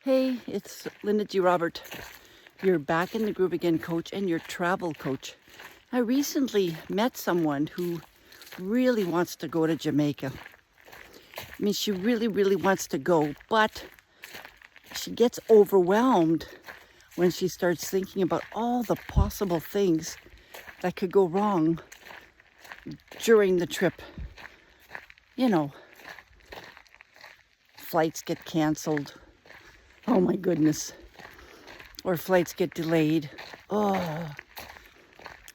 Hey, it's Linda G. Robert. You're back in the groove again, coach, and your travel coach. I recently met someone who really wants to go to Jamaica. I mean, she really wants to go, but she gets overwhelmed when she starts thinking about all the possible things that could go wrong during the trip. You know, flights get canceled. Oh my goodness. Or flights get delayed. Oh,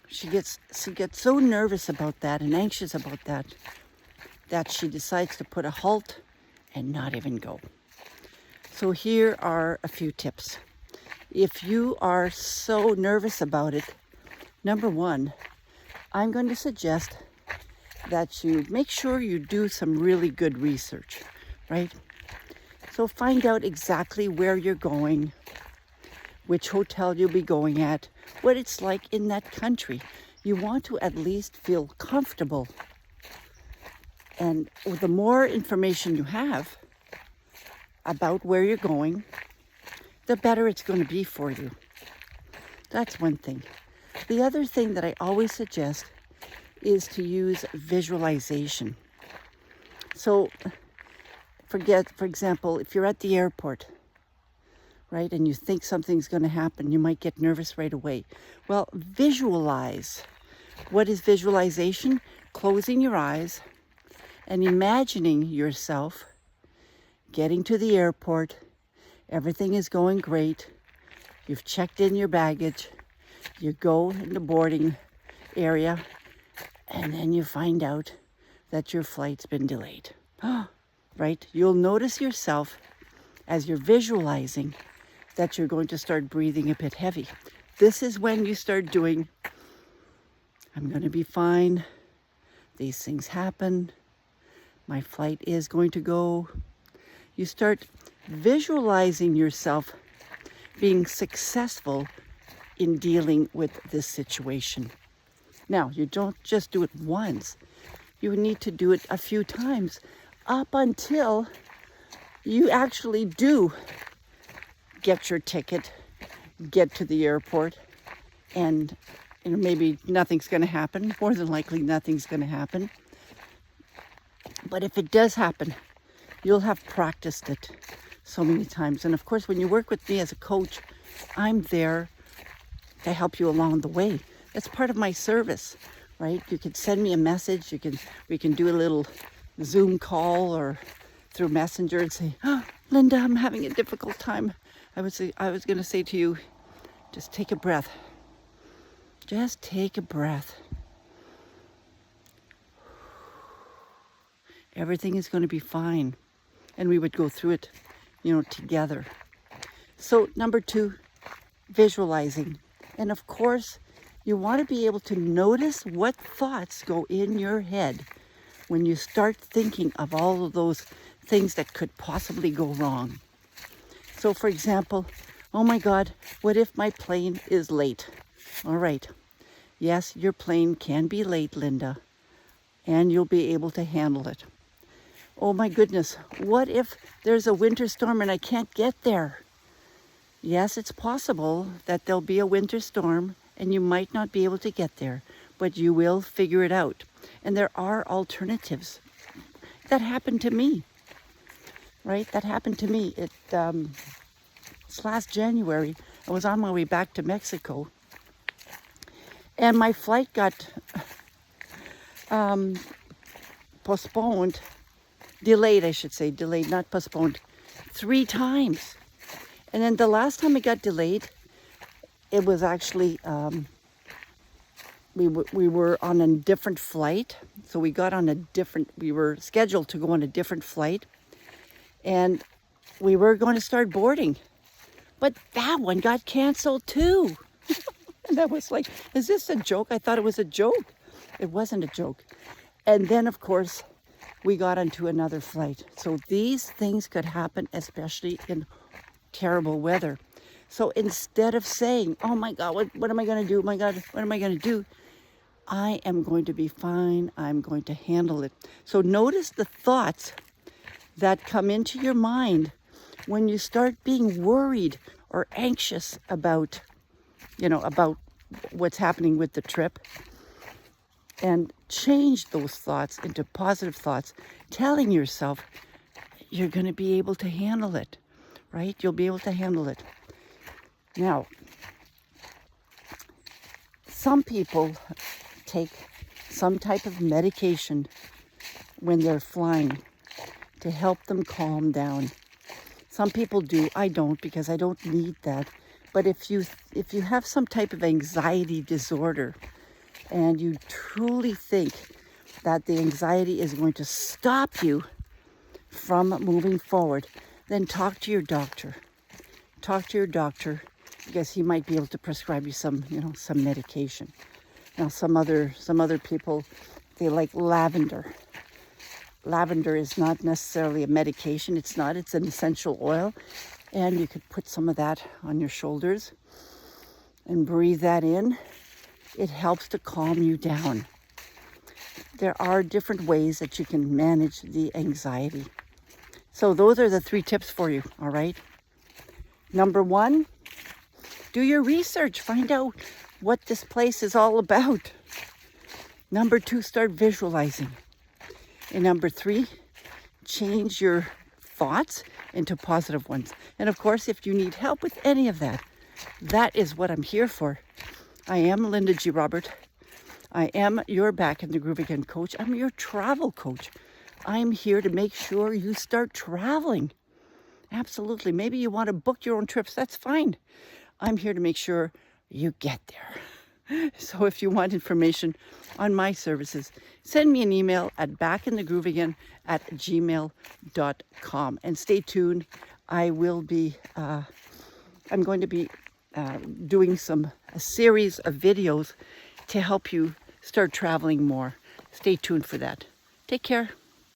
she gets so nervous about that and anxious about that she decides to put a halt and not even go. So here are a few tips. If you are so nervous about it, number one, I'm going to suggest that you make sure you do some really good research, right? So find out exactly where you're going, which hotel you'll be going at, what it's like in that country. You want to at least feel comfortable. And the more information you have about where you're going, the better it's going to be for you. That's one thing. The other thing that I always suggest is to use visualization. So for example, if you're at the airport, right, and you think something's going to happen, you might get nervous right away. Well, visualize. What is visualization? Closing your eyes and imagining yourself getting to the airport. Everything is going great. You've checked in your baggage. You go in the boarding area, and then you find out that your flight's been delayed. Right? You'll notice yourself as you're visualizing that you're going to start breathing a bit heavy. This is when you start doing, I'm going to be fine. These things happen. My flight is going to go. You start visualizing yourself being successful in dealing with this situation. Now, you don't just do it once. You need to do it a few times up until you actually do get your ticket, get to the airport, and maybe nothing's going to happen. More than likely, nothing's going to happen. But if it does happen, you'll have practiced it so many times. And of course, when you work with me as a coach, I'm there to help you along the way. That's part of my service, right? You can send me a message. We can do a little Zoom call or through Messenger and say, oh, Linda, I'm having a difficult time. I was going to say to you, just take a breath. Just take a breath. Everything is going to be fine. And we would go through it, together. So number two, visualizing. And of course, you want to be able to notice what thoughts go in your head when you start thinking of all of those things that could possibly go wrong. So for example, oh my God, what if my plane is late? All right. Yes, your plane can be late, Linda, and you'll be able to handle it. Oh my goodness, what if there's a winter storm and I can't get there? Yes, it's possible that there'll be a winter storm and you might not be able to get there, but you will figure it out. And there are alternatives. That happened to me, right? That happened to me. It's last January. I was on my way back to Mexico, and my flight got postponed. Delayed, I should say. Delayed, not postponed. 3 times. And then the last time it got delayed, it was actually, we were on a different flight. So we were scheduled to go on a different flight. And we were going to start boarding. But that one got canceled too. And I was like, is this a joke? I thought it was a joke. It wasn't a joke. And then, of course, we got onto another flight. So these things could happen, especially in terrible weather. So instead of saying, oh my God, what am I going to do? Oh my God, what am I going to do? I am going to be fine. I'm going to handle it. So notice the thoughts that come into your mind when you start being worried or anxious about, about what's happening with the trip, and change those thoughts into positive thoughts, telling yourself you're going to be able to handle it, right? You'll be able to handle it. Now, some people take some type of medication when they're flying to help them calm down. Some people do. I don't, because I don't need that. But if you have some type of anxiety disorder and you truly think that the anxiety is going to stop you from moving forward, then talk to your doctor. Talk to your doctor, because he might be able to prescribe you some medication. Now, some other people, they like lavender. Lavender is not necessarily a medication. It's not. It's an essential oil. And you could put some of that on your shoulders and breathe that in. It helps to calm you down. There are different ways that you can manage the anxiety. So those are the 3 tips for you, all right? Number 1, do your research. Find out what this place is all about. Number 2, start visualizing. And number 3, change your thoughts into positive ones. And of course, if you need help with any of that, that is what I'm here for. I am Linda G. Robert. I am your Back in the Groove Again coach. I'm your travel coach. I'm here to make sure you start traveling. Absolutely. Maybe you want to book your own trips. That's fine. I'm here to make sure you get there. So if you want information on my services, send me an email at backinthegrooveagain@gmail.com. And stay tuned. I'm going to be doing a series of videos to help you start traveling more. Stay tuned for that. Take care.